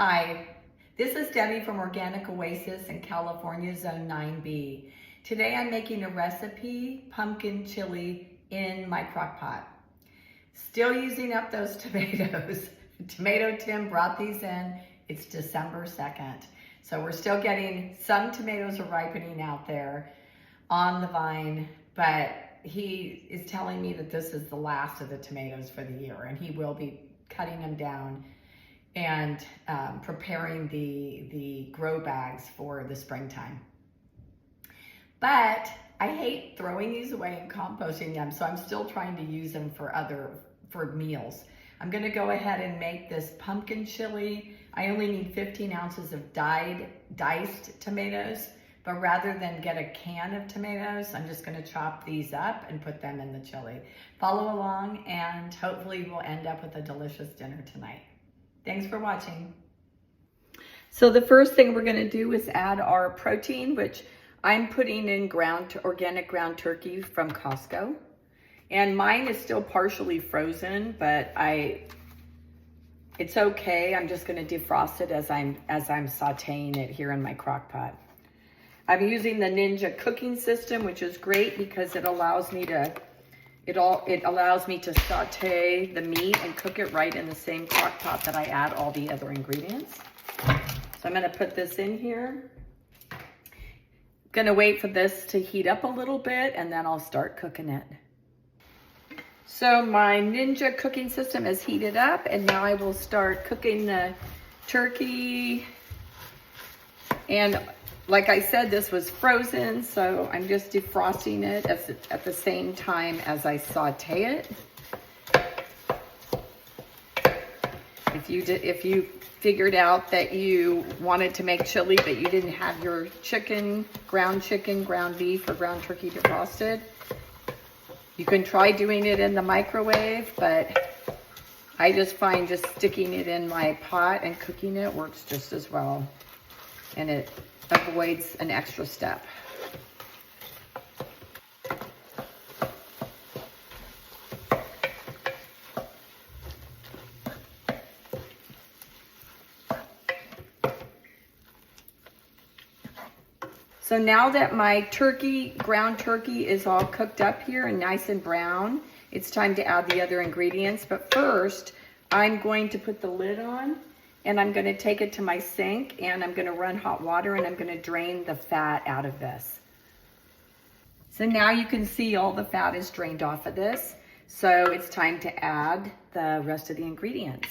Hi, this is Debbie from Organic Oasis in California, Zone 9B. Today I'm making a recipe, pumpkin chili in my crock pot. Still using up those tomatoes. Tomato Tim brought these in. It's December 2nd. So we're still getting, some tomatoes are ripening out there on the vine, but he is telling me that this is the last of the tomatoes for the year, and he will be cutting them down and preparing the grow bags for the springtime. But I hate throwing these away and composting them, so I'm still trying to use them for meals. I'm gonna go ahead and make this pumpkin chili. I only need 15 ounces of diced tomatoes, but rather than get a can of tomatoes, I'm just gonna chop these up and put them in the chili. Follow along and hopefully we'll end up with a delicious dinner tonight. Thanks for watching. So the first thing we're gonna do is add our protein, which I'm putting in organic ground turkey from Costco. And mine is still partially frozen, but it's okay. I'm just gonna defrost it as I'm sauteing it here in my crock pot. I'm using the Ninja cooking system, which is great because it allows me to saute the meat and cook it right in the same crock pot that I add all the other ingredients. So I'm gonna put this in here. Gonna wait for this to heat up a little bit and then I'll start cooking it. So my Ninja cooking system is heated up and now I will start cooking the turkey. And like I said, this was frozen, so I'm just defrosting it at the same time as I saute it. If you figured out that you wanted to make chili, but you didn't have your ground beef, or ground turkey defrosted, you can try doing it in the microwave, but I just find just sticking it in my pot and cooking it works just as well. And it avoids an extra step. So now that my ground turkey is all cooked up here and nice and brown, it's time to add the other ingredients. But first, I'm going to put the lid on and I'm gonna take it to my sink and I'm gonna run hot water and I'm gonna drain the fat out of this. So now you can see all the fat is drained off of this. So it's time to add the rest of the ingredients.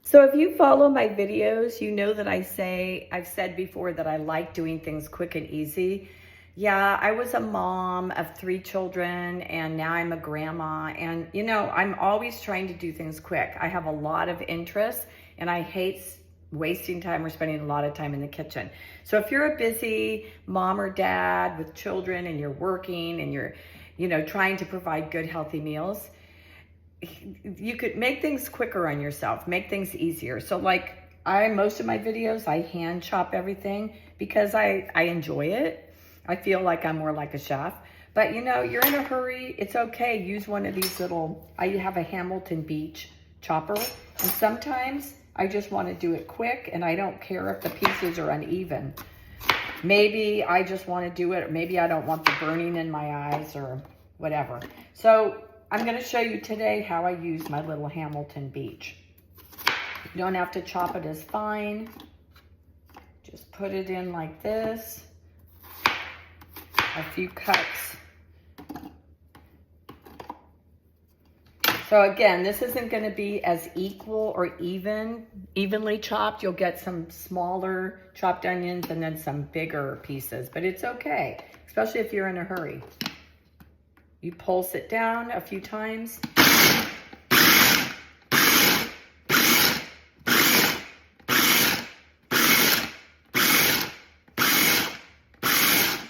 So if you follow my videos, you know that I've said before that I like doing things quick and easy. Yeah, I was a mom of 3 children and now I'm a grandma, and you know, I'm always trying to do things quick. I have a lot of interests and I hate wasting time or spending a lot of time in the kitchen. So if you're a busy mom or dad with children and you're working and you're, trying to provide good, healthy meals, you could make things quicker on yourself, make things easier. So like most of my videos, I hand chop everything because I enjoy it. I feel like I'm more like a chef. But you're in a hurry, it's okay. Use one of these I have a Hamilton Beach chopper. And sometimes I just want to do it quick and I don't care if the pieces are uneven. Maybe I just want to do it, or maybe I don't want the burning in my eyes or whatever. So I'm going to show you today how I use my little Hamilton Beach. You don't have to chop it as fine. Just put it in like this. A few cuts. So again, this isn't going to be as equal or evenly chopped. You'll get some smaller chopped onions and then some bigger pieces, but it's okay, especially if you're in a hurry. You pulse it down a few times.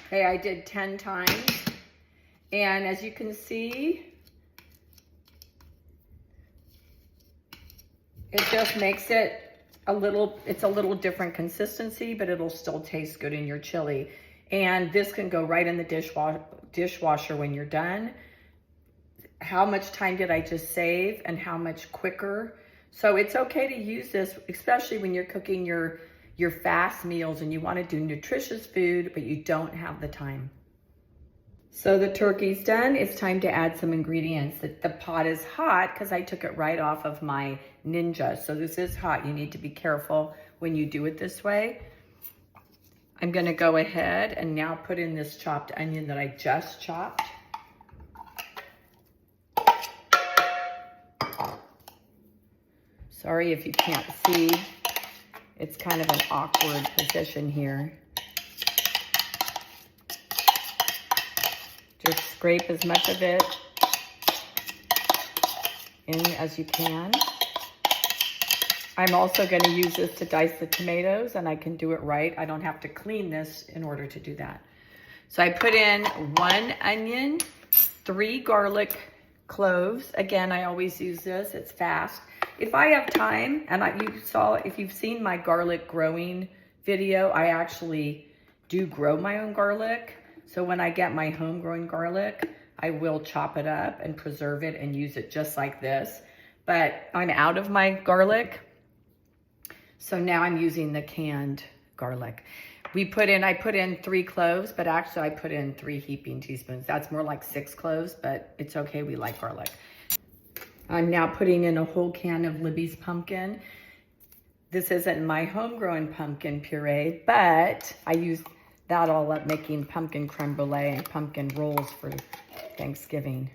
Okay, I did 10 times. And as you can see, it just makes it it's a little different consistency, but it'll still taste good in your chili. And this can go right in the dishwasher when you're done. how much time did I just save and how much quicker. So it's okay to use this, especially when you're cooking your fast meals and you want to do nutritious food, but you don't have the time. So the turkey's done. It's time to add some ingredients. The pot is hot because I took it right off of my Ninja. So this is hot. You need to be careful when you do it this way. I'm going to go ahead and now put in this chopped onion that I just chopped. Sorry if you can't see. It's kind of an awkward position here. Just scrape as much of it in as you can. I'm also going to use this to dice the tomatoes, and I can do it right. I don't have to clean this in order to do that. So I put in 1 onion, 3 garlic cloves. Again, I always use this. It's fast. If I have time, and if you've seen my garlic growing video, I actually do grow my own garlic. So when I get my homegrown garlic, I will chop it up and preserve it and use it just like this. But I'm out of my garlic, so now I'm using the canned garlic. I put in 3 cloves, but actually I put in 3 heaping teaspoons. That's more like 6 cloves, but it's okay, we like garlic. I'm now putting in a whole can of Libby's pumpkin. This isn't my homegrown pumpkin puree, but I used that all up making pumpkin creme brulee and pumpkin rolls for Thanksgiving.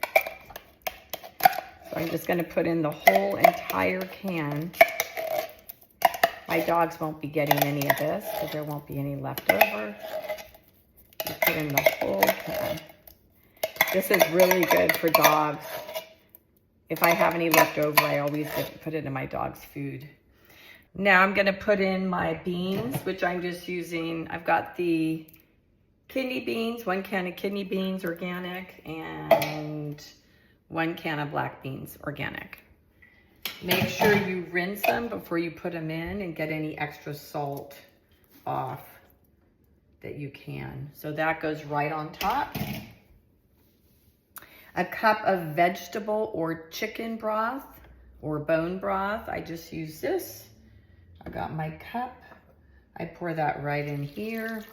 So I'm just gonna put in the whole entire can. My dogs won't be getting any of this because there won't be any left over. Just put in the whole can. This is really good for dogs. If I have any left over, I always put it in my dog's food. Now I'm gonna put in my beans, which I'm just using. I've got the kidney beans, 1 can of kidney beans, organic, and 1 can of black beans, organic. Make sure you rinse them before you put them in and get any extra salt off that you can. So that goes right on top. A cup of vegetable or chicken broth or bone broth. I just use this. I got my cup. I pour that right in here.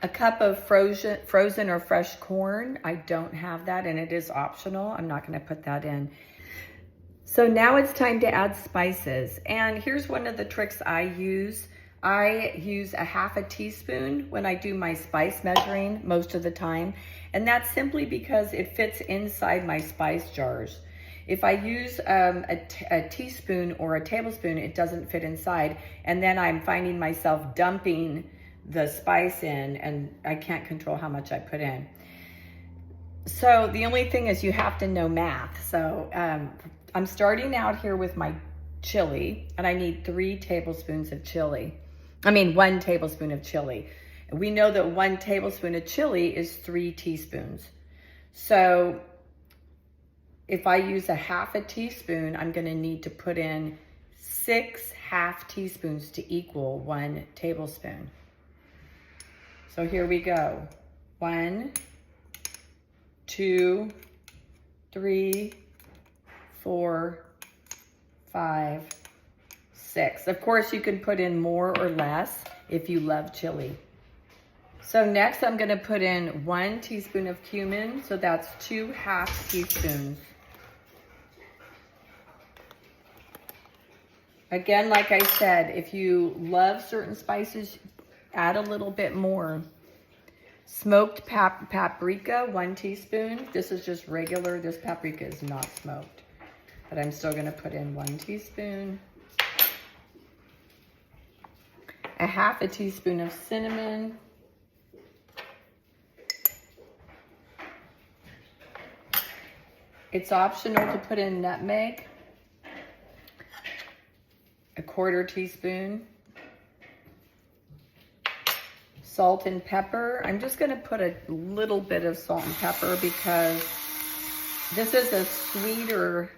A cup of frozen or fresh corn. I don't have that, and it is optional. I'm not going to put that in. So now it's time to add spices. And here's one of the tricks I use. I use a half a teaspoon when I do my spice measuring most of the time. And that's simply because it fits inside my spice jars. If I use a teaspoon or a tablespoon, it doesn't fit inside. And then I'm finding myself dumping the spice in, and I can't control how much I put in. So the only thing is you have to know math. So I'm starting out here with my chili, and I need 3 tablespoons of chili. 1 tablespoon of chili. We know that 1 tablespoon of chili is 3 teaspoons. So if I use a half a teaspoon, I'm gonna need to put in 6 half teaspoons to equal 1 tablespoon. So here we go. 1, 2, 3, 4, 5, 6. Of course, you can put in more or less if you love chili. So next I'm gonna put in 1 teaspoon of cumin. So that's 2 half teaspoons. Again, like I said, if you love certain spices, add a little bit more. Smoked paprika, 1 teaspoon. This is just regular. This paprika is not smoked, but I'm still gonna put in 1 teaspoon. A half a teaspoon of cinnamon. It's optional to put in nutmeg. A 1/4 teaspoon. Salt and pepper. I'm just gonna put a little bit of salt and pepper because this is a sweeter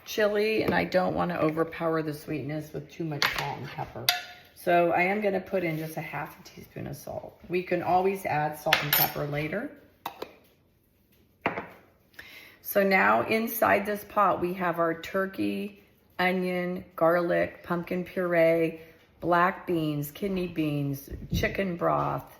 chili and I don't wanna overpower the sweetness with too much salt and pepper. So I am gonna put in just a half a teaspoon of salt. We can always add salt and pepper later. So now inside this pot, we have our turkey, onion, garlic, pumpkin puree, black beans, kidney beans, chicken broth,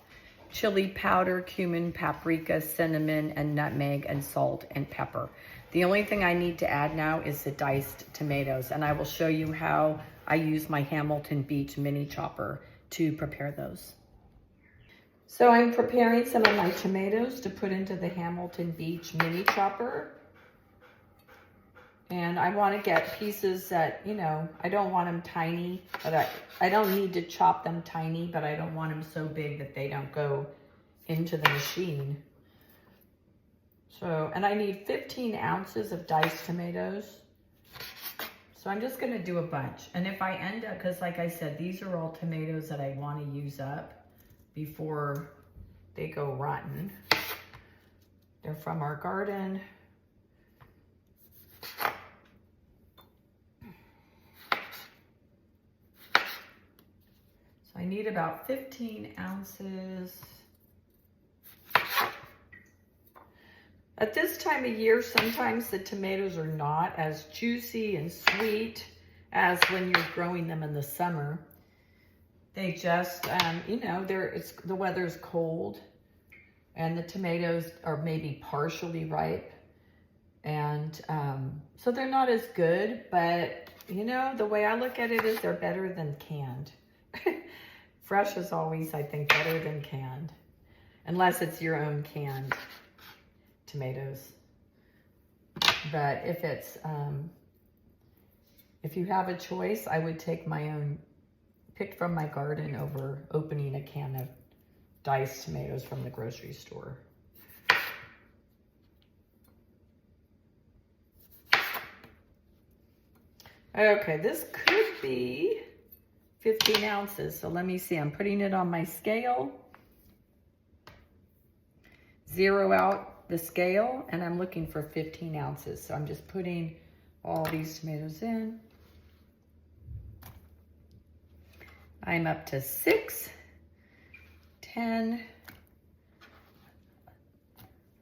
chili powder, cumin, paprika, cinnamon, and nutmeg, and salt and pepper. The only thing I need to add now is the diced tomatoes, and I will show you how I use my Hamilton Beach mini chopper to prepare those. So I'm preparing some of my tomatoes to put into the Hamilton Beach mini chopper. And I want to get pieces that, you know, I don't want them tiny, but I don't need to chop them tiny, but I don't want them so big that they don't go into the machine. So, and I need 15 ounces of diced tomatoes. So I'm just going to do a bunch. And if I end up, because like I said, these are all tomatoes that I want to use up before they go rotten. They're from our garden. So I need about 15 ounces. At this time of year, sometimes the tomatoes are not as juicy and sweet as when you're growing them in the summer. They just, you know, the weather's cold and the tomatoes are maybe partially ripe. And so they're not as good, but you know, the way I look at it is they're better than canned. Fresh is always, I think, better than canned, unless it's your own canned tomatoes. But if it's, if you have a choice, I would take my own, picked from my garden over opening a can of diced tomatoes from the grocery store. Okay, this could be 15 ounces. So let me see, I'm putting it on my scale. Zero out the scale, and I'm looking for 15 ounces. So I'm just putting all these tomatoes in. I'm up to 6, 10.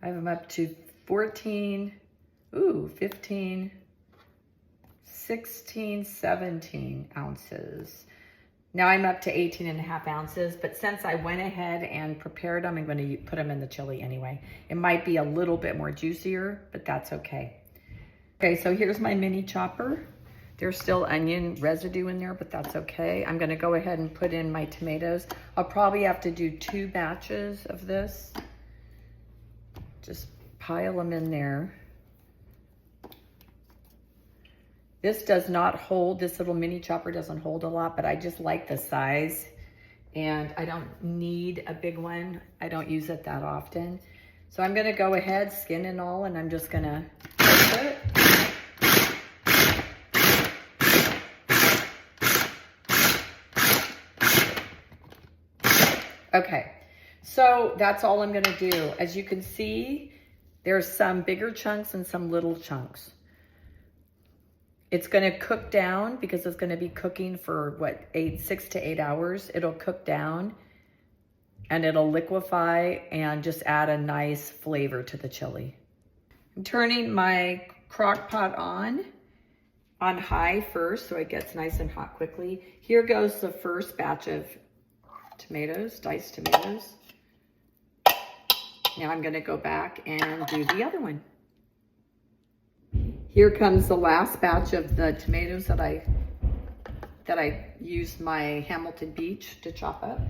I'm up to 14, 15, 16, 17 ounces. Now I'm up to 18.5 ounces, but since I went ahead and prepared them, I'm going to put them in the chili anyway. It might be a little bit more juicier, but that's okay. Okay, so here's my mini chopper. There's still onion residue in there, but that's okay. I'm going to go ahead and put in my tomatoes. I'll probably have to do 2 batches of this. Just pile them in there. This does not hold, this little mini chopper doesn't hold a lot, but I just like the size and I don't need a big one. I don't use it that often. So I'm gonna go ahead, skin and all, and I'm just gonna put it. Okay, so that's all I'm gonna do. As you can see, there's some bigger chunks and some little chunks. It's gonna cook down because it's gonna be cooking for what, 6 to 8 hours. It'll cook down and it'll liquefy and just add a nice flavor to the chili. I'm turning my crock pot on high first so it gets nice and hot quickly. Here goes the first batch of tomatoes, diced tomatoes. Now I'm gonna go back and do the other one. Here comes the last batch of the tomatoes that I used my Hamilton Beach to chop up.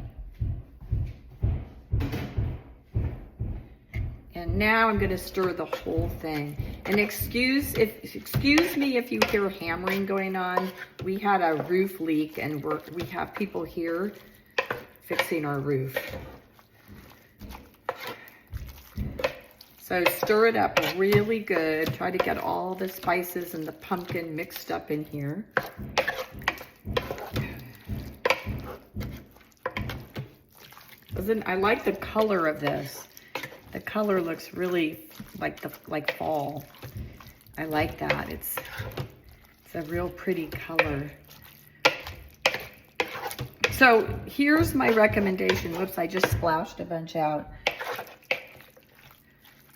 And now I'm gonna stir the whole thing. And excuse me if you hear hammering going on. We had a roof leak and we have people here fixing our roof. So stir it up really good. Try to get all the spices and the pumpkin mixed up in here. I like the color of this. The color looks really like fall. I like that. It's a real pretty color. So here's my recommendation. Whoops, I just splashed a bunch out.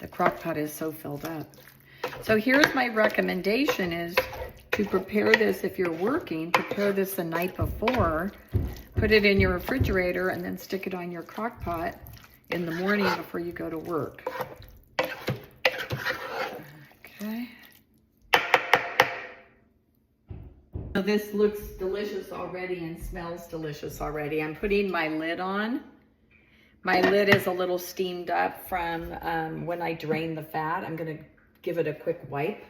The crock pot is so filled up. So here's my recommendation is to prepare this if you're working, prepare this the night before, put it in your refrigerator, and then stick it on your crock pot in the morning before you go to work. Okay. So this looks delicious already and smells delicious already. I'm putting my lid on. My lid is a little steamed up from when I drained the fat. I'm gonna give it a quick wipe.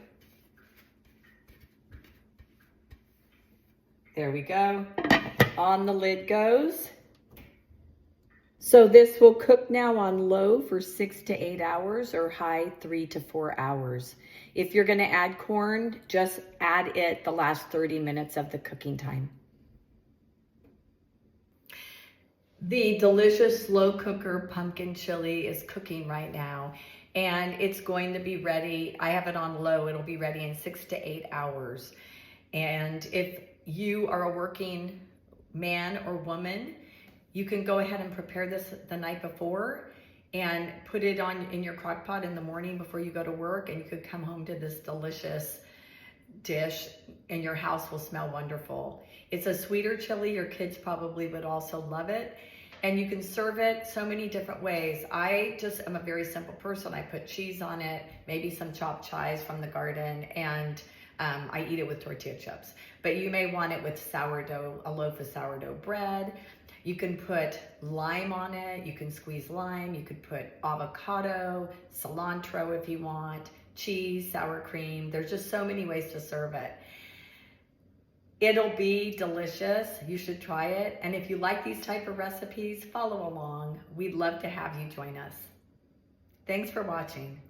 There we go. On the lid goes. So this will cook now on low for 6 to 8 hours or high 3 to 4 hours. If you're gonna add corn, just add it the last 30 minutes of the cooking time. The delicious slow cooker pumpkin chili is cooking right now, and it's going to be ready. I have it on low. It'll be ready in 6 to 8 hours. And if you are a working man or woman, you can go ahead and prepare this the night before and put it on in your crock pot in the morning before you go to work, and you could come home to this delicious dish and your house will smell wonderful. It's a sweeter chili. Your kids probably would also love it. And you can serve it so many different ways. I just am a very simple person. I put cheese on it, maybe some chopped chives from the garden, and I eat it with tortilla chips. But you may want it with sourdough, a loaf of sourdough bread. You can put lime on it. You can squeeze lime. You could put avocado, cilantro if you want, cheese, sour cream. There's just so many ways to serve it. It'll be delicious. You should try it. And if you like these type of recipes, follow along. We'd love to have you join us. Thanks for watching.